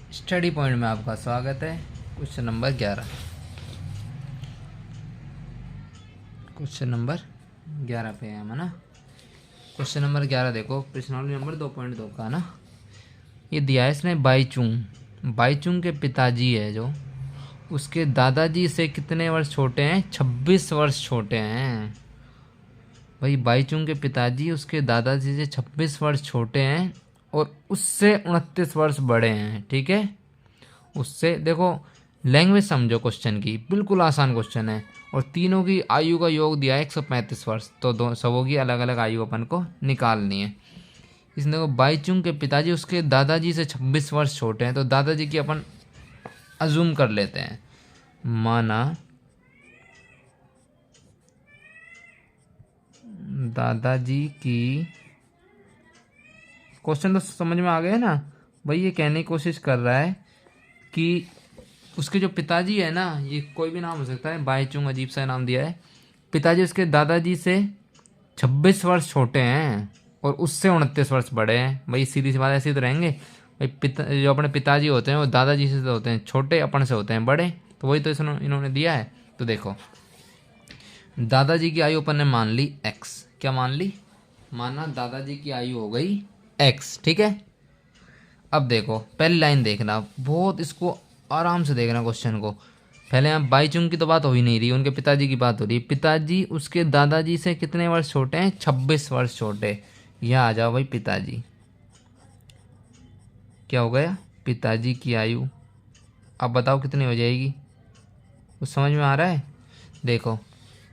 Study point में आपका स्वागत है। Question number 11। क्वेश्चन नंबर 11 पे है हम, है ना। क्वेश्चन नंबर 11 देखो, प्रश्नावली नंबर 2.2 का ना। ये दिया है इसने, बाईचुंग। बाईचुंग के पिताजी है जो, उसके दादाजी से कितने वर्ष छोटे हैं? 26 वर्ष छोटे हैं। भाई बाईचुंग के पिताजी उसके दादाजी से 26 वर्ष छोटे हैं और उससे 29 वर्ष बड़े हैं। ठीक है, उससे देखो, लैंग्वेज समझो क्वेश्चन की, बिल्कुल आसान क्वेश्चन है। और तीनों की आयु का योग दिया है 135 वर्ष, तो दो सबों की अलग अलग आयु अपन को निकालनी है। इसने देखो, बाईचुंग के पिताजी उसके दादाजी से 26 वर्ष छोटे हैं, तो दादाजी की अपन अजूम कर लेते हैं। माना दादाजी की, क्वेश्चन तो समझ में आ गया ना भाई। ये कहने की कोशिश कर रहा है कि उसके जो पिताजी है ना, ये कोई भी नाम हो सकता है, बाईचुंग अजीब सा नाम दिया है। पिताजी उसके दादाजी से 26 वर्ष छोटे हैं और उससे 29 वर्ष बड़े हैं। भाई सीधी सी बात, ऐसे ही तो रहेंगे भाई। जो अपने पिताजी होते हैं वो दादाजी से तो होते हैं छोटे, अपन से होते हैं बड़े। तो वही तो इन्होंने दिया है। तो देखो, दादाजी की आयु अपन ने मान ली x। क्या मान ली? माना दादाजी की आयु हो गई x। ठीक है, अब देखो पहली लाइन देखना, बहुत इसको आराम से देखना क्वेश्चन को। पहले यहाँ बाईचुंग की तो बात हो ही नहीं रही, उनके पिताजी की बात हो रही है। पिताजी उसके दादाजी से कितने वर्ष छोटे हैं? 26 वर्ष छोटे। यहाँ आ जाओ भाई, पिताजी क्या हो गया? पिताजी की आयु। अब बताओ कितनी हो जाएगी? कुछ समझ में आ रहा है? देखो,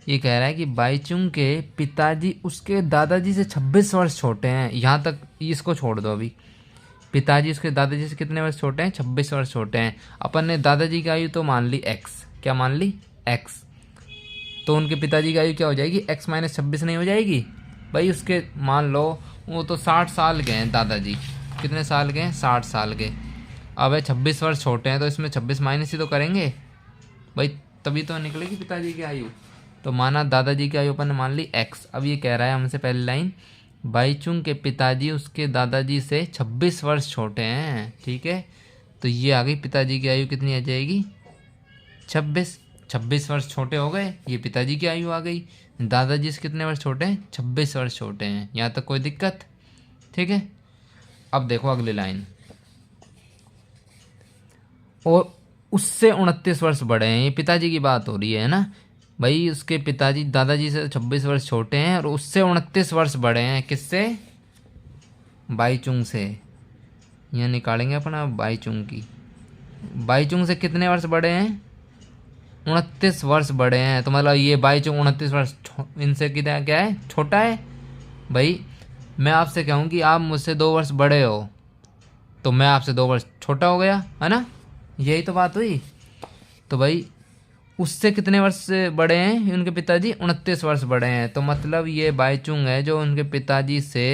ये कह रहा है कि बाईचुंग के पिताजी उसके दादाजी से 26 वर्ष छोटे हैं। यहाँ तक इसको छोड़ दो अभी। पिताजी उसके दादाजी से कितने वर्ष छोटे हैं? 26 वर्ष छोटे हैं। अपन ने दादाजी की आयु तो मान ली x। क्या मान ली? x। तो उनके पिताजी की आयु क्या हो जाएगी? x माइनस 26 नहीं हो जाएगी भाई? उसके मान लो वो तो 60 साल के हैं दादाजी। कितने साल के हैं? 60 साल के। अब है 26 वर्ष छोटे हैं, तो इसमें 26 माइनस ही तो करेंगे भाई, तभी तो निकलेगी पिताजी की आयु। तो माना दादाजी की आयु अपन ने मान ली x। अब ये कह रहा है हमसे पहली लाइन, बाईचुंग के पिताजी उसके दादाजी से 26 वर्ष छोटे हैं। ठीक है, तो ये आ गई पिताजी की आयु। कितनी आ जाएगी? 26। 26 वर्ष छोटे हो गए, ये पिताजी की आयु आ गई। दादाजी से कितने वर्ष छोटे हैं? 26 वर्ष छोटे हैं। यहाँ तक कोई दिक्कत? ठीक है, अब देखो अगली लाइन, और उससे 29 वर्ष बड़े हैं। ये पिताजी की बात हो रही है ना भाई। उसके पिताजी दादाजी से 26 वर्ष छोटे हैं और उससे 29 वर्ष बड़े हैं। किससे? बाईचुंग से। यहाँ निकालेंगे अपना बाईचुंग की। बाईचुंग से कितने वर्ष बड़े हैं? 29 वर्ष बड़े हैं। तो मतलब ये बाईचुंग 29 वर्ष इनसे कितना क्या है? छोटा है। भाई मैं आपसे कहूँ कि आप मुझसे 2 वर्ष बड़े हो, तो मैं आपसे 2 वर्ष छोटा हो गया, है ना। यही तो बात हुई। तो भाई उससे कितने वर्ष बड़े हैं उनके पिताजी? 29 वर्ष बड़े हैं। तो मतलब ये बाईचुंग है जो उनके पिताजी से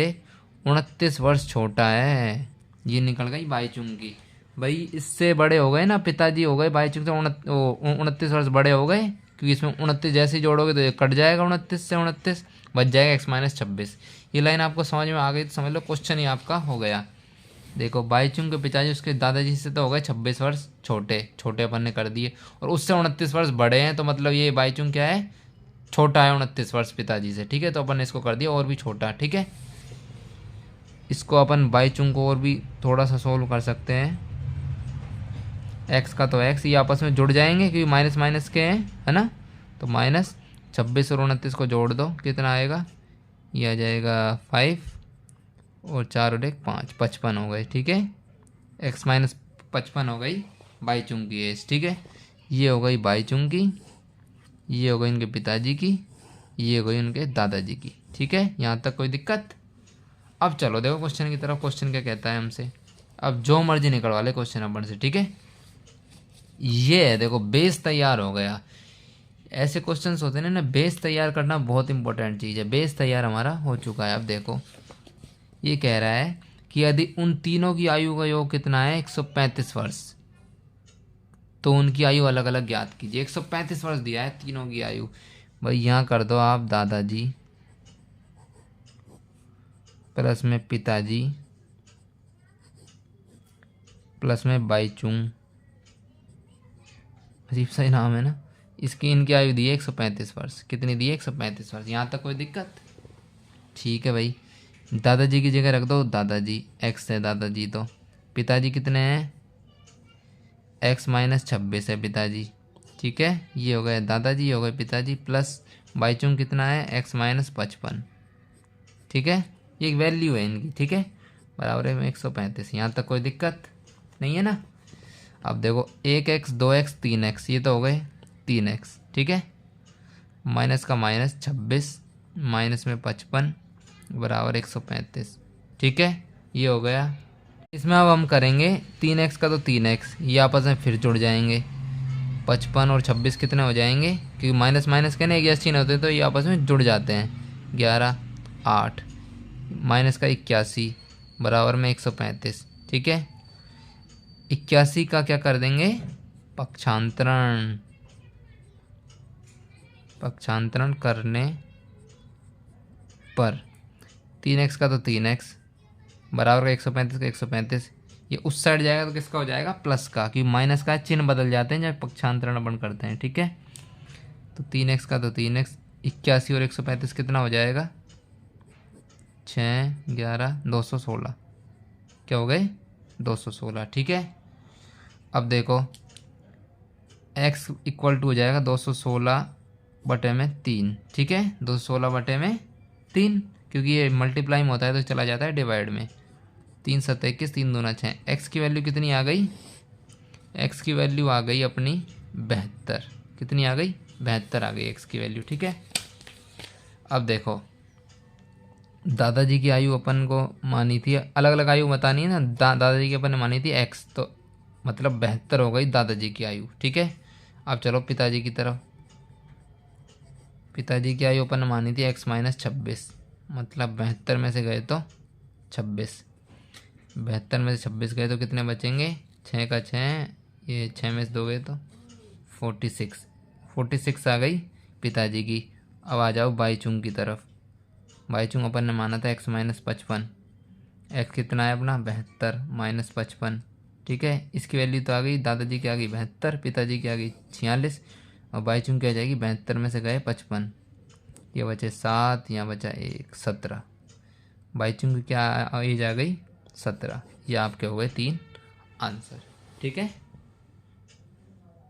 29 वर्ष छोटा है। ये निकल गई बाईचुंग की। भाई इससे बड़े हो गए ना पिताजी, हो गए बाईचुंग से 29 वर्ष बड़े हो गए, क्योंकि इसमें 29 जैसे ही जोड़ोगे तो ये कट जाएगा, 29 से 29 बच जाएगा x माइनस 26। ये लाइन आपको समझ में आ गई तो समझ लो क्वेश्चन ही आपका हो गया। देखो, बाईचुंग के पिताजी उसके दादाजी से तो हो गए 26 वर्ष छोटे, छोटे अपन ने कर दिए, और उससे 29 वर्ष बड़े हैं। तो मतलब ये बाईचुंग क्या है? छोटा है 29 वर्ष पिताजी से। ठीक है, तो अपन ने इसको कर दिया और भी छोटा। ठीक है, इसको अपन बाईचुंग को और भी थोड़ा सा सोल्व कर सकते हैं। एक्स का तो एक्स, ये आपस में जुड़ जाएंगे क्योंकि माइनस माइनस के हैं, है ना। तो माइनस 26 और 29 को जोड़ दो, कितना आएगा? ये आ जाएगा 5 और 4 और 1 5, 55 हो गए। ठीक है, x माइनस 55 हो गई बाईचुंग की एज। ठीक है, ये हो गई बाईचुंग की, ये हो गई इनके पिताजी की, ये हो गई उनके दादाजी की। ठीक है, यहाँ तक कोई दिक्कत? अब चलो देखो क्वेश्चन की तरफ। क्वेश्चन क्या कहता है हमसे? अब जो मर्जी निकलवा ले क्वेश्चन अपन से। ठीक है, ये है देखो, बेस तैयार हो गया। ऐसे क्वेश्चंस होते हैं ना, बेस तैयार करना बहुत इंपॉर्टेंट चीज़ है। बेस तैयार हमारा हो चुका है। अब देखो, ये कह रहा है कि यदि उन तीनों की आयु का योग कितना है? 135 वर्ष, तो उनकी आयु अलग अलग ज्ञात कीजिए। 135 वर्ष दिया है तीनों की आयु। भाई यहाँ कर दो आप दादाजी प्लस में पिताजी प्लस में बाईचुंग, अजीब सा ही नाम है ना। इसकी इनकी आयु दी है 135 वर्ष। कितनी दी है? 135 वर्ष। यहाँ तक कोई दिक्कत? ठीक है भाई। दादाजी की जगह रख दो दादाजी, एक्स है दादाजी तो। पिताजी कितने हैं? एक्स माइनस 26 है पिताजी। ठीक है, ये हो गए दादाजी, ये हो गए पिताजी, प्लस बाईचुंग कितना है? X minus 55। ठीक है, ये एक वैल्यू है इनकी। ठीक है, बराबर है 135। यहाँ तक कोई दिक्कत नहीं है ना। अब देखो 1x 2x 3x, ये तो हो गए 3x। ठीक है, माइनस का माइनस 26, माइनस में 55 बराबर 135। ठीक है, ये हो गया। इसमें अब हम करेंगे 3x का तो 3x, ये आपस में फिर जुड़ जाएंगे। 55 और 26 कितने हो जाएंगे? क्योंकि माइनस माइनस के ना एक जैसे चिन्ह होते हैं तो ये आपस में जुड़ जाते हैं। 11 8 माइनस का 81 बराबर में 135। ठीक है, 81 का क्या कर देंगे? पक्षांतरण। पक्षांतरण करने पर 3x का तो 3x बराबर का 135 का 135। ये उस साइड जाएगा तो किसका हो जाएगा? प्लस का, क्योंकि माइनस का चिन्ह बदल जाते हैं जब पक्षांतरण अपन करते हैं। ठीक है, तो 3x का तो 3x, 81 और 135 कितना हो जाएगा? 6 11 216। क्या हो गए? 216। ठीक है, अब देखो x इक्वल टू हो जाएगा 216 बटे में 3। ठीक है, 216 बटे में 3, क्योंकि ये मल्टीप्लाई में होता है तो चला जाता है डिवाइड में। 3 7 21, 3 दूना 6। एक्स की वैल्यू कितनी आ गई? एक्स की वैल्यू आ गई अपनी 72। कितनी आ गई? 72 आ गई एक्स की वैल्यू। ठीक है, अब देखो दादाजी की आयु अपन को मानी थी, अलग अलग आयु बतानी है ना। दादाजी की अपन ने मानी थी एक्स, तो मतलब 72 हो गई दादाजी की आयु। ठीक है, अब चलो पिताजी की तरफ। पिताजी की आयु अपन ने मानी थी एक्स माइनस 26, मतलब 72 में से गए तो 26। 72 में से 26 गए तो कितने बचेंगे? 6 का 6, ये 6 में से 2 गए तो 46। 46 आ गई पिताजी की। अब आ जाओ बाईचुंग की तरफ। बाईचुंग अपन ने माना था एक्स माइनस 55। एक्स कितना है अपना? 72 माइनस 55। ठीक है, इसकी वैल्यू तो आ गई, दादाजी की आ गई 72, पिताजी की आ गई 46, और बाईचुंग की आ जाएगी 72 में से गए 55। ये बचे 7, यहाँ बचा 1 17। बाईचुंग की क्या एज आ गई? 17। ये आपके हो गए 3 आंसर। ठीक है।